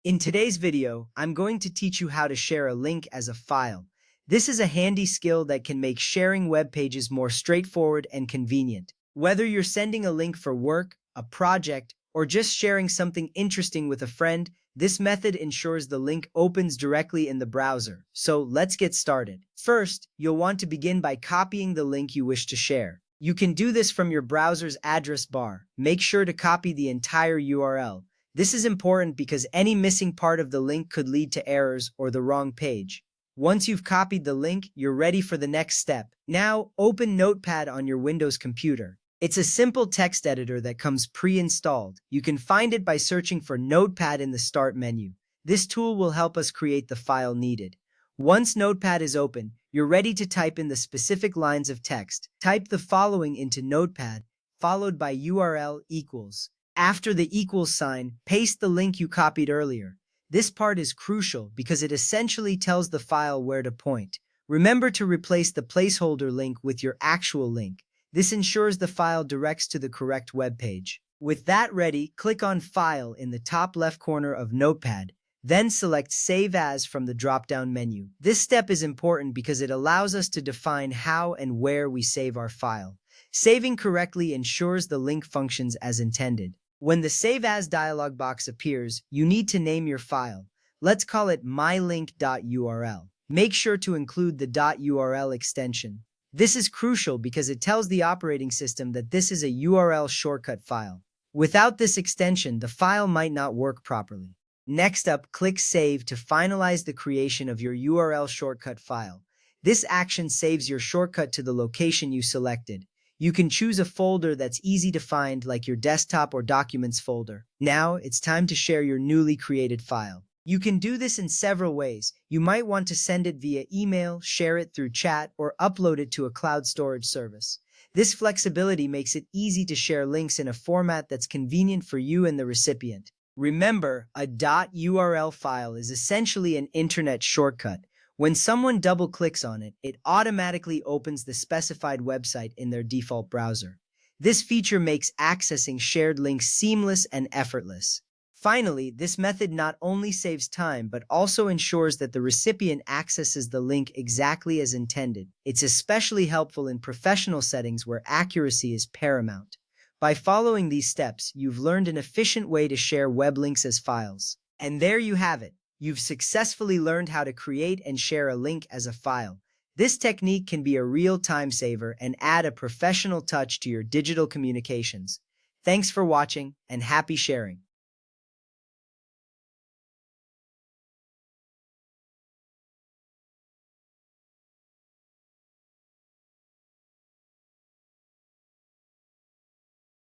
In today's video, I'm going to teach you how to share a link as a file. This is a handy skill that can make sharing web pages more straightforward and convenient. Whether you're sending a link for work, a project, or just sharing something interesting with a friend, this method ensures the link opens directly in the browser. So let's get started. First, you'll want to begin by copying the link you wish to share. You can do this from your browser's address bar. Make sure to copy the entire URL. This is important because any missing part of the link could lead to errors or the wrong page. Once you've copied the link, you're ready for the next step. Now, open Notepad on your Windows computer. It's a simple text editor that comes pre-installed. You can find it by searching for Notepad in the Start menu. This tool will help us create the file needed. Once Notepad is open, you're ready to type in the specific lines of text. Type the following into Notepad, followed by URL equals. After the equals sign, paste the link you copied earlier. This part is crucial because it essentially tells the file where to point. Remember to replace the placeholder link with your actual link. This ensures the file directs to the correct web page. With that ready, click on File in the top left corner of Notepad. Then select Save As from the drop-down menu. This step is important because it allows us to define how and where we save our file. Saving correctly ensures the link functions as intended. When the Save As dialog box appears, you need to name your file. Let's call it mylink.url. Make sure to include the .url extension. This is crucial because it tells the operating system that this is a URL shortcut file. Without this extension, the file might not work properly. Next up, click Save to finalize the creation of your URL shortcut file. This action saves your shortcut to the location you selected. You can choose a folder that's easy to find, like your desktop or documents folder. Now, it's time to share your newly created file. You can do this in several ways. You might want to send it via email, share it through chat, or upload it to a cloud storage service. This flexibility makes it easy to share links in a format that's convenient for you and the recipient. Remember, a .url file is essentially an internet shortcut. When someone double-clicks on it, it automatically opens the specified website in their default browser. This feature makes accessing shared links seamless and effortless. Finally, this method not only saves time but also ensures that the recipient accesses the link exactly as intended. It's especially helpful in professional settings where accuracy is paramount. By following these steps, you've learned an efficient way to share web links as files. And there you have it. You've successfully learned how to create and share a link as a file. This technique can be a real time saver and add a professional touch to your digital communications. Thanks for watching and happy sharing.